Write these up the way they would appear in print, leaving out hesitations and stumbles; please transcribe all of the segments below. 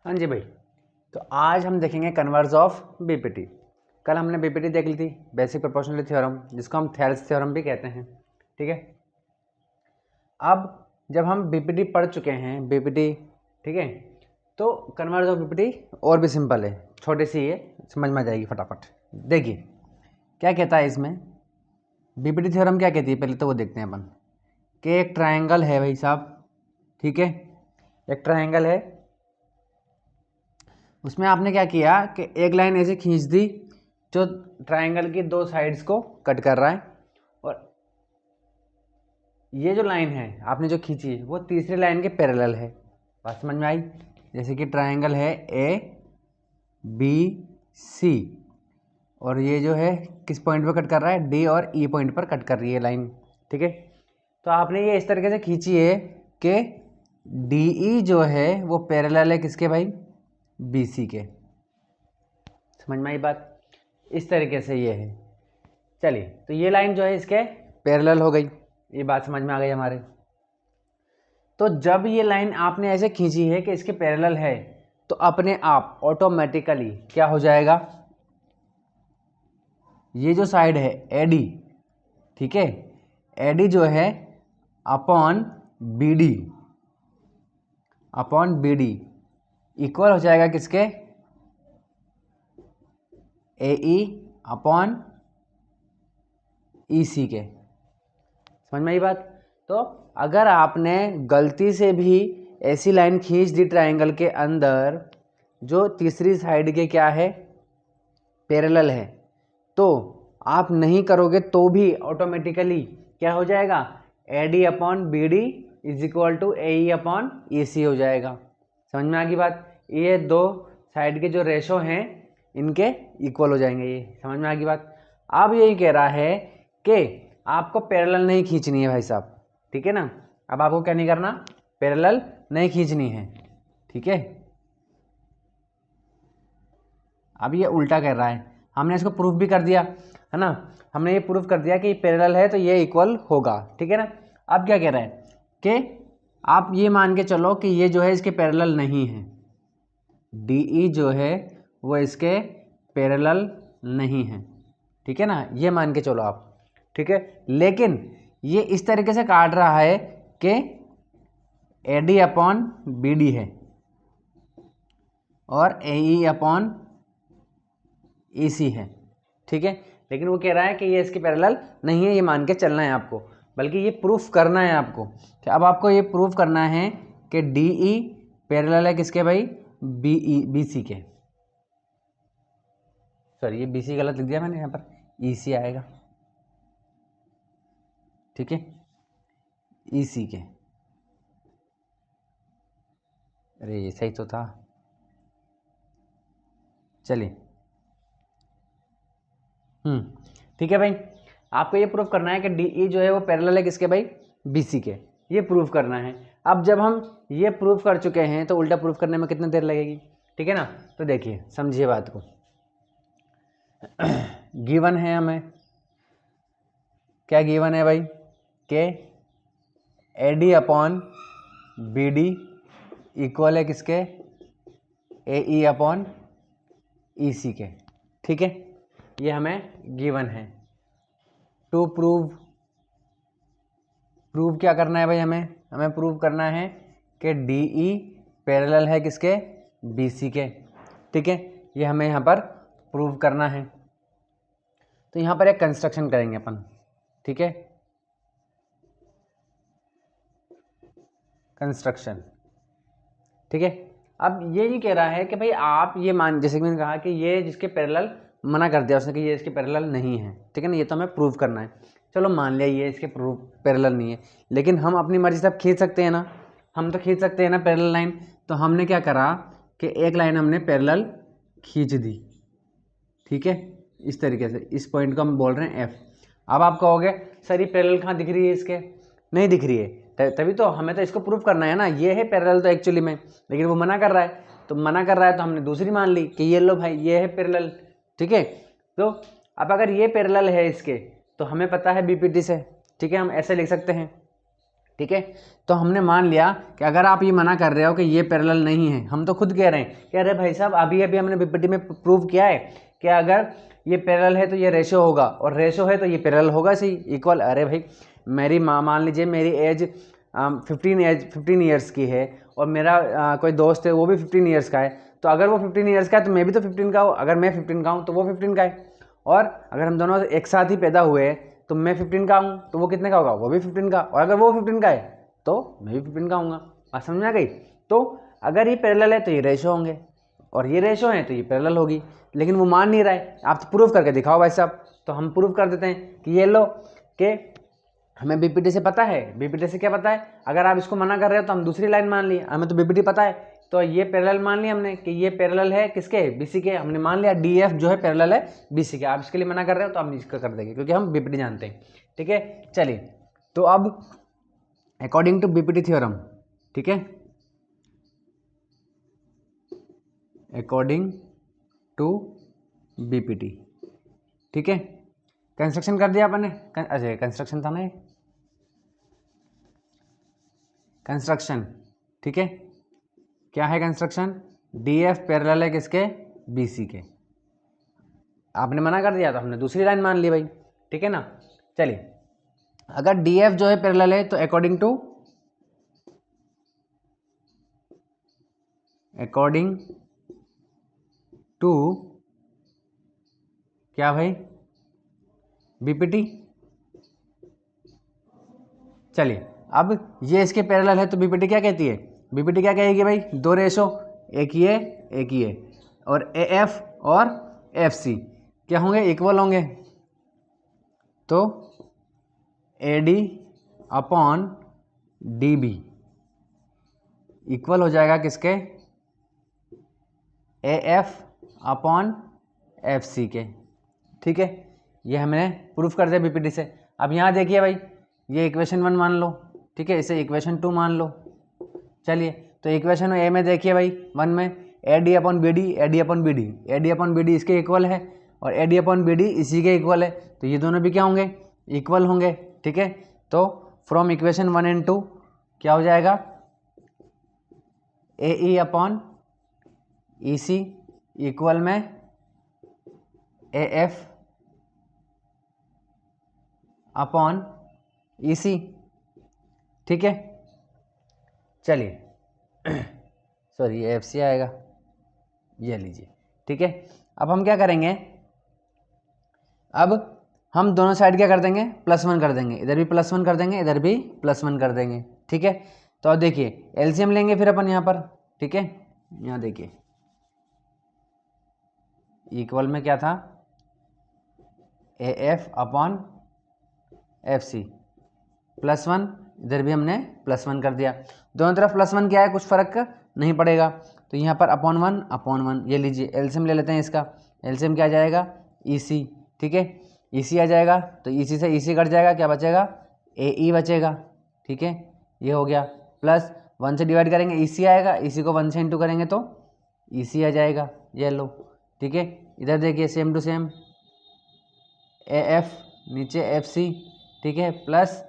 हाँ जी भाई, तो आज हम देखेंगे कन्वर्स ऑफ बीपीटी। कल हमने बीपीटी देख ली थी, बेसिक प्रोपोर्शनलिटी थ्योरम, जिसको हम थेल्स थ्योरम भी कहते हैं। ठीक है, अब जब हम बीपीटी पढ़ चुके हैं बीपीटी, ठीक है, तो कन्वर्स ऑफ बीपीटी और भी सिंपल है, छोटी सी है, समझ में आ जाएगी फटाफट। देखिए क्या कहता है इसमें, बीपीटी थ्योरम क्या कहती है, पहले तो वो देखते हैं अपन कि एक ट्रायंगल है भाई साहब, ठीक है, एक ट्रायंगल है, उसमें आपने क्या किया कि एक लाइन ऐसे खींच दी जो ट्रायंगल की दो साइड्स को कट कर रहा है, और ये जो लाइन है आपने जो खींची है वो तीसरी लाइन के पैरेलल है। बात समझ में आई? जैसे कि ट्रायंगल है ए बी सी, और ये जो है किस पॉइंट पर कट कर रहा है, डी और ई पॉइंट पर कट कर रही है लाइन। ठीक है, तो आपने ये इस तरीके से खींची है कि डी ई जो है वो पैरेलल है किसके भाई, बी सी के। समझ में आई बात? इस तरीके से ये है। चलिए, तो ये लाइन जो है इसके पैरेलल हो गई, ये बात समझ में आ गई हमारे। तो जब ये लाइन आपने ऐसे खींची है कि इसके पैरेलल है, तो अपने आप ऑटोमेटिकली क्या हो जाएगा, ये जो साइड है एडी, ठीक है, एडी जो है अपॉन बीडी इक्वल हो जाएगा किसके, ए ई अपॉन ई सी के। समझ में आई बात? तो अगर आपने गलती से भी ऐसी लाइन खींच दी ट्रायंगल के अंदर जो तीसरी साइड के क्या है, पैरेलल है, तो आप नहीं करोगे तो भी ऑटोमेटिकली क्या हो जाएगा, A D upon B D is equal to A E upon E C हो जाएगा। समझ में आ गई बात? ये दो साइड के जो रेशो हैं इनके इक्वल हो जाएंगे, ये समझ में आ गई बात। अब यही कह रहा है कि आपको पैरेलल नहीं खींचनी है भाई साहब, ठीक है ना। अब आपको क्या नहीं करना, पैरेलल नहीं खींचनी है, ठीक है। अब ये उल्टा कर रहा है, हमने इसको प्रूफ भी कर दिया है ना, हमने ये प्रूफ कर दिया कि पैरेलल है तो ये इक्वल होगा, ठीक है ना। अब क्या कह रहा है कि आप ये मान के चलो कि ये जो है इसके पैरेलल नहीं है, डी ई जो है वो इसके पैरेलल नहीं है, ठीक है ना, ये मान के चलो आप, ठीक है। लेकिन ये इस तरीके से काट रहा है कि A D upon B D है और ए ई अपॉन ई सी है, ठीक है। लेकिन वो कह रहा है कि ये इसके पैरेलल नहीं है, ये मान के चलना है आपको, बल्कि ये प्रूफ करना है आपको। कि अब आपको ये प्रूफ करना है कि डी ई पैरेलल है किसके भाई, बी सी के। सॉरी, ये बी सी गलत लिख दिया मैंने, यहाँ पर ई सी आएगा, ठीक है, ई सी के। अरे ये सही तो था, चलिए, ठीक है भाई। आपको ये प्रूफ करना है कि डी ई जो है वो पैरेलल है किसके भाई, बी सी के, ये प्रूफ करना है। अब जब हम ये प्रूफ कर चुके हैं तो उल्टा प्रूफ करने में कितनी देर लगेगी, ठीक है ना। तो देखिए समझिए बात को, गिवन है हमें, क्या गिवन है भाई, के A D upon B D equal है किसके, ए ई अपॉन ई सी के, ठीक है, ये हमें गिवन है। टू प्रूव क्या करना है भाई, हमें प्रूव करना है कि डी ई पैरेलल है किसके, बी सी के, ठीक है, ये हमें यहाँ पर प्रूव करना है। तो यहाँ पर एक कंस्ट्रक्शन करेंगे अपन, ठीक है, कंस्ट्रक्शन, ठीक है। अब ये नहीं कह रहा है कि भाई आप ये मान, जैसे कि मैंने कहा कि ये जिसके पैरेलल मना कर दिया उसने कि ये इसके पैरेलल नहीं है, ठीक है ना, ये तो हमें प्रूव करना है। चलो मान लिया ये इसके पैरेलल नहीं है, लेकिन हम अपनी मर्जी से अब खींच सकते हैं ना, हम तो खींच सकते हैं ना पैरेलल लाइन। तो हमने क्या करा कि एक लाइन हमने पैरेलल खींच दी, ठीक है, इस तरीके से, इस पॉइंट को हम बोल रहे हैं एफ। अब आप कहोगे सर ये पैरेलल कहाँ दिख रही है, इसके नहीं दिख रही है, तभी तो हमें तो इसको प्रूफ करना है ना, ये है पैरेलल तो एक्चुअली में, लेकिन वो मना कर रहा है, तो मना कर रहा है तो हमने दूसरी मान ली कि ये लो भाई ये है पैरेलल, ठीक है। तो अब अगर ये पैरेलल है इसके, तो हमें पता है बीपीटी से, ठीक है, हम ऐसे लिख सकते हैं ठीक है। तो हमने मान लिया कि अगर आप ये मना कर रहे हो कि ये पैरेलल नहीं है, हम तो खुद कह रहे हैं कि अरे भाई साहब अभी अभी हमने बीपीटी में प्रूव किया है कि अगर ये पैरेलल है तो ये रेशो होगा और रेशो है तो ये पैरेलल होगा सही इक्वल। अरे भाई मेरी मान लीजिए मेरी एज 15 ईयर्स की है और मेरा कोई दोस्त है वो भी 15 ईयर्स का है, तो अगर वो 15 ईयर्स का है तो मैं भी तो 15 का हूँ, अगर मैं 15 का हूँ तो वो 15 का है, और अगर हम दोनों एक साथ ही पैदा हुए तो मैं 15 का हूँ तो वो कितने का होगा, वो भी 15 का, और अगर वो 15 का है तो मैं भी 15 का हूँगा। बात समझ में आ गई। तो अगर ये पैरेलल है तो ये रेशो होंगे और ये रेशो है तो ये पैरेलल होगी, लेकिन वो मान नहीं रहा है। आप तो प्रूफ करके दिखाओ भाई साहब। तो हम प्रूफ कर देते हैं कि ये लो कि हमें बीपीटी से पता है। बीपीटी से क्या पता है, अगर आप इसको मना कर रहे हो तो हम दूसरी लाइन मान ली, हमें तो बीपीटी पता है, तो ये पैरेलल मान लिया हमने कि ये पैरेलल है किसके, बीसी के। हमने मान लिया डीएफ जो है पैरेलल है बीसी के। आप इसके लिए मना कर रहे हो तो हम इसका कर देंगे क्योंकि हम बीपीटी जानते हैं। ठीक है, चलिए तो अब अकॉर्डिंग टू बीपीटी थ्योरम, ठीक है, अकॉर्डिंग टू बीपीटी, ठीक है, कंस्ट्रक्शन कर दिया अपन ने। अच्छा कंस्ट्रक्शन था ना ये, कंस्ट्रक्शन, ठीक है, क्या है कंस्ट्रक्शन, डीएफ पैरेलल है किसके, बीसी के। आपने मना कर दिया तो हमने दूसरी लाइन मान ली भाई, ठीक है ना। चलिए अगर डीएफ जो है पैरेलल है तो अकॉर्डिंग टू क्या भाई, बीपीटी। चलिए अब ये इसके पैरेलल है तो बीपीटी क्या कहती है, बीपीटी क्या कहेगी भाई, दो रेशो, एक ये और एएफ और एफसी क्या होंगे, इक्वल होंगे। तो एडी अपॉन डीबी इक्वल हो जाएगा किसके, एएफ अपॉन एफसी के। ठीक है, ये हमने प्रूफ कर दिया बीपीटी से। अब यहाँ देखिए भाई, ये इक्वेशन 1 मान लो, ठीक है, इसे इक्वेशन 2 मान लो। चलिए तो इक्वेशन ए में देखिए भाई 1 में A D upon B D, A D upon B D, A D upon B D इसके इक्वल है और A D upon B D इसी के इक्वल है, तो ये दोनों भी क्या होंगे, इक्वल होंगे। ठीक है, तो फ्रॉम इक्वेशन 1 एंड 2 क्या हो जाएगा, ए ई अपॉन ई सी इक्वल में ए एफ अपॉन ई सी। ठीक है, चलिए सॉरी ये एफ सी आएगा, ये लीजिए। ठीक है, अब हम क्या करेंगे, अब हम दोनों साइड क्या कर देंगे, +1 कर देंगे, इधर भी +1 कर देंगे, इधर भी +1 कर देंगे। ठीक है, तो अब देखिए एलसीएम लेंगे फिर अपन यहाँ पर। ठीक है, यहाँ देखिए इक्वल में क्या था, A F upon F C, +1, इधर भी हमने +1 कर दिया, दोनों तरफ +1 क्या है, कुछ फ़र्क नहीं पड़ेगा, तो यहाँ पर अपॉन वन, ये लीजिए एलसीएम ले लेते हैं इसका। एलसीएम क्या आ जाएगा, ई सी। ठीक है, ई सी आ जाएगा, तो ई सी से ई सी कट जाएगा, क्या बचेगा, ए ई बचेगा। ठीक है, ये हो गया, प्लस 1 से डिवाइड करेंगे ई सी आएगा, ई सी को 1 से इंटू करेंगे तो ई सी आ जाएगा, ये लो। ठीक है, इधर देखिए same to same, A F नीचे एफ सी, ठीक है, प्लस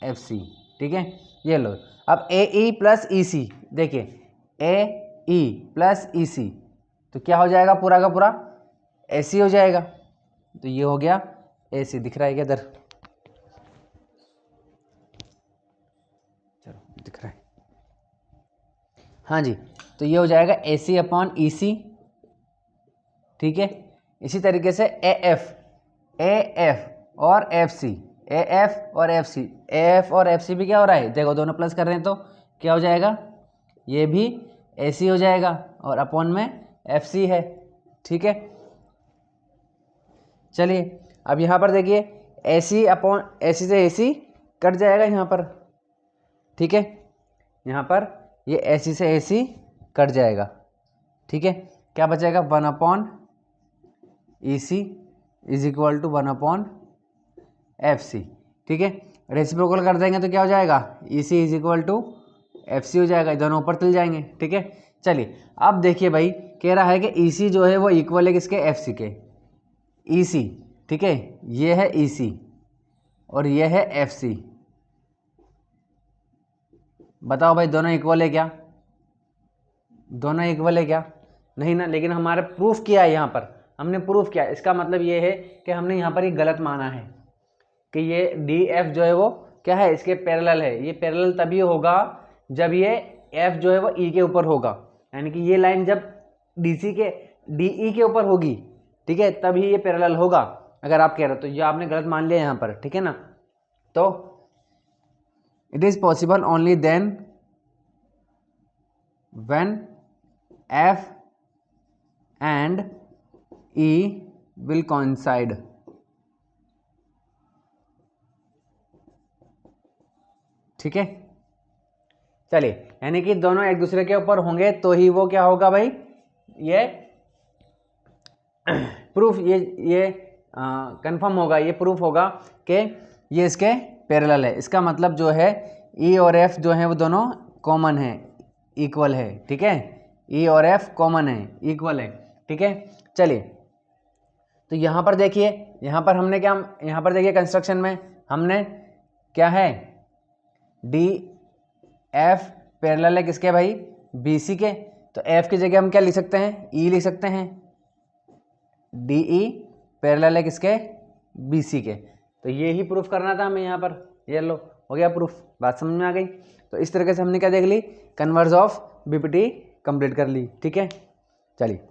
एफ सी। ठीक है, ये लो। अब ए ई प्लस ई सी, देखिए ए ई प्लस ई सी, तो क्या हो जाएगा, पूरा का पूरा ए सी हो जाएगा, तो ये हो गया ए सी। दिख रहा है क्या इधर, चलो दिख रहा है, हाँ जी, तो ये हो जाएगा ए सी अपॉन ई सी। ठीक है, इसी तरीके से ए एफ और एफ सी, ए एफ और एफ सी, ए एफ और एफ सी भी क्या हो रहा है, देखो दोनों प्लस कर रहे हैं तो क्या हो जाएगा, ये भी ए सी हो जाएगा और अपॉन में एफ सी है। ठीक है, चलिए अब यहाँ पर देखिए ए सी अपॉन ए सी से ए सी कट जाएगा यहाँ पर। ठीक है, यहाँ पर ये ए सी से ए सी कट जाएगा। ठीक है, क्या बचेगा, 1 upon E C is equal to 1 upon F C. ठीक है, रेसिप्रोकल कर देंगे तो क्या हो जाएगा, E C is equal to F C हो जाएगा, दोनों ऊपर चल जाएंगे। ठीक है, चलिए अब देखिए भाई, कह रहा है कि ई सी जो है वो इक्वल है किसके, एफ सी के, ई सी। ठीक है, ये है ई सी और ये है एफ सी। बताओ भाई, दोनों इक्वल है क्या? दोनों इक्वल है क्या? नहीं ना, लेकिन हमारा प्रूफ किया है, यहाँ पर हमने प्रूफ किया। इसका मतलब ये है कि हमने यहाँ पर ये गलत माना है कि ये डी एफ जो है वो क्या है, इसके पैरेलल है। ये पैरेलल तभी होगा जब ये एफ जो है वो ई के ऊपर होगा, यानी कि ये लाइन जब डी सी के डी ई के ऊपर होगी, ठीक है, तभी ये पैरेलल होगा। अगर आप कह रहे हो तो ये आपने गलत मान लिया यहाँ पर, ठीक है ना। तो it is possible only then when F and E will coincide. ठीक है, चलिए, यानी कि दोनों एक दूसरे के ऊपर होंगे तो ही वो क्या होगा भाई, ये प्रूफ, ये कंफर्म होगा, ये प्रूफ होगा कि ये इसके पैरेलल है। इसका मतलब जो है ई और एफ जो है वो दोनों कॉमन है, इक्वल है। ठीक है, ई और एफ कॉमन है, इक्वल है। ठीक है, चलिए, तो यहाँ पर देखिए, यहाँ पर हमने क्या, यहाँ पर देखिए कंस्ट्रक्शन में हमने क्या है, डी एफ पैरेलल है किसके भाई, बी सी के। तो एफ की जगह हम क्या लिख सकते हैं, ई लिख सकते हैं। डी ई पैरेलल है किसके, बी सी के। तो ये ही प्रूफ करना था हमें यहाँ पर। ये लो, हो गया प्रूफ, बात समझ में आ गई। तो इस तरीके से हमने क्या देख ली, कन्वर्स ऑफ बीपीटी कंप्लीट कर ली। ठीक है, चलिए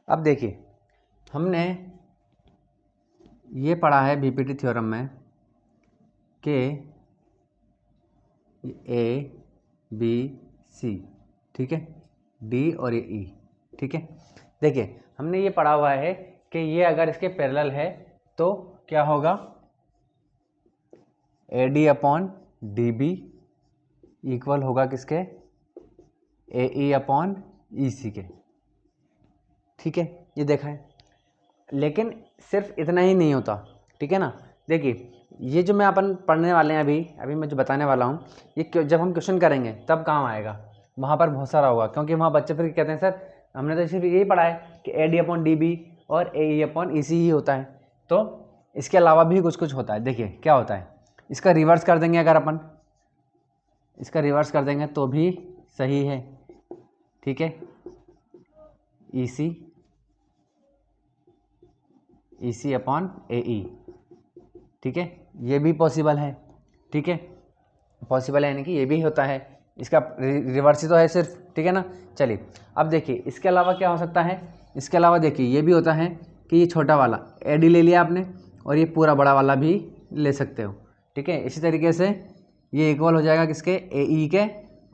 अब देखिए, हमने ये पढ़ा है बीपीटी थ्योरम में कि ए बी सी, ठीक है, डी और ये ई। ठीक है, देखिए हमने ये पढ़ा हुआ है कि ये अगर इसके पैरेलल है तो क्या होगा, A D upon D B equal होगा किसके, ए ई अपॉन ई सी के। ठीक है, ये देखा है, लेकिन सिर्फ इतना ही नहीं होता। ठीक है ना, देखिए ये जो मैं अपन पढ़ने वाले हैं अभी मैं जो बताने वाला हूँ, ये जब हम क्वेश्चन करेंगे तब काम आएगा, वहाँ पर बहुत सारा होगा, क्योंकि वहाँ बच्चे फिर कहते हैं सर हमने तो सिर्फ यही पढ़ा है कि A D upon D B और ए ई अपॉन ई सी ही होता है। तो इसके अलावा भी कुछ कुछ होता है। देखिए क्या होता है, इसका रिवर्स कर देंगे, अगर अपन इसका रिवर्स कर देंगे तो भी सही है। ठीक है, ई सी अपॉन ए ई, ठीक है, ये भी पॉसिबल है। ठीक है, पॉसिबल है, यानी कि ये भी होता है, इसका रिवर्स ही तो है सिर्फ। ठीक है ना, चलिए अब देखिए इसके अलावा क्या हो सकता है। इसके अलावा देखिए ये भी होता है कि ये छोटा वाला ए डी ले लिया आपने और ये पूरा बड़ा वाला भी ले सकते हो। ठीक है, इसी तरीके से ये इक्वल हो जाएगा किसके, ए ई के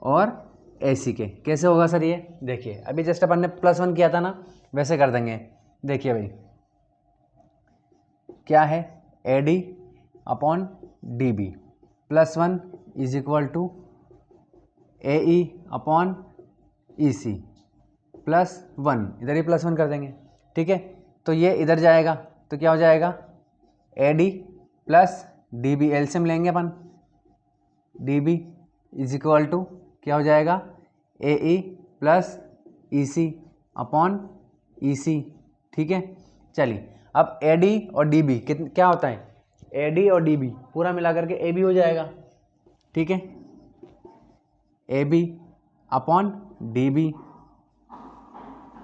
और ए सी के। कैसे होगा सर ये, देखिए अभी जस्ट अपन ने +1 किया था ना, वैसे कर देंगे। देखिए भाई क्या है, A D upon D B +1 is equal to A E upon E C +1, इधर ही +1 कर देंगे। ठीक है, तो ये इधर जाएगा तो क्या हो जाएगा, A D plus D B, LCM लेंगे अपन, D B is equal to क्या हो जाएगा, ए ई प्लस ई सी अपॉन ई सी। ठीक है, चलिए अब ए डी और डी बी क्या होता है, ए डी और डी बी पूरा मिला करके ए बी हो जाएगा। ठीक है, A B upon D B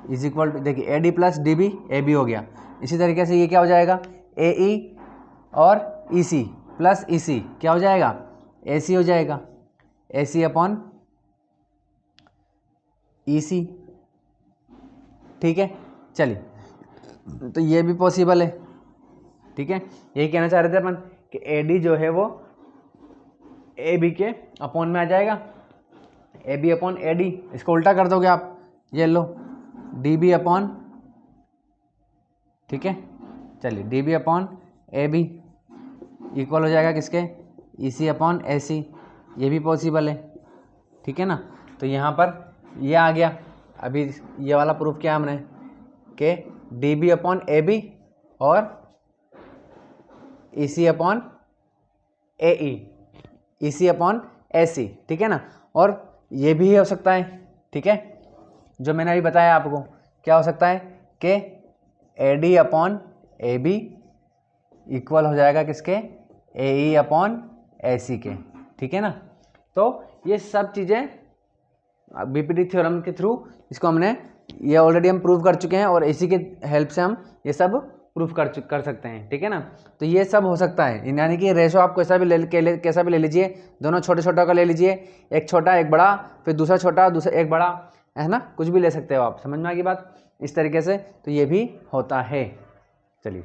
is equal to, देखिए A D plus D B A B हो गया। इसी तरीके से ये क्या हो जाएगा, ए ई और ई सी प्लस ई सी क्या हो जाएगा, ए सी हो जाएगा, ए सी अपॉन ई सी। ठीक है, चलिए तो ये भी पॉसिबल है। ठीक है, यही कहना चाह रहे थे अपन कि ए डी जो है वो ए बी के अपॉन में आ जाएगा, A B upon A D, इसको उल्टा कर दोगे आप, ये लो डी बी अपॉन, ठीक है, चलिए D B upon A B equal हो जाएगा किसके, ई सी अपॉन ए सी। ये भी पॉसिबल है। ठीक है ना, तो यहाँ पर ये आ गया। अभी ये वाला प्रूफ किया हमने कि D B upon A B और ई सी अपॉन ए ई, ई सी अपॉन ए सी। ठीक है ना, और ये भी हो सकता है। ठीक है, जो मैंने अभी बताया आपको, क्या हो सकता है कि A D upon A B equal हो जाएगा किसके, ए ई अपॉन AC के, ठीक है ना। तो ये सब चीज़ें बीपीटी थ्योरम के थ्रू इसको हमने ये ऑलरेडी हम प्रूव कर चुके हैं और इसी के हेल्प से हम ये सब प्रूफ कर सकते हैं, ठीक है ना। तो ये सब हो सकता है, यानी कि रेशो आप कैसा भी ले लीजिए, दोनों छोटे छोटा का ले लीजिए, एक छोटा एक बड़ा, फिर दूसरा छोटा दूसरा एक बड़ा, है ना, कुछ भी ले सकते हो आप। समझ में आ गई बात इस तरीके से, तो ये भी होता है। चलिए।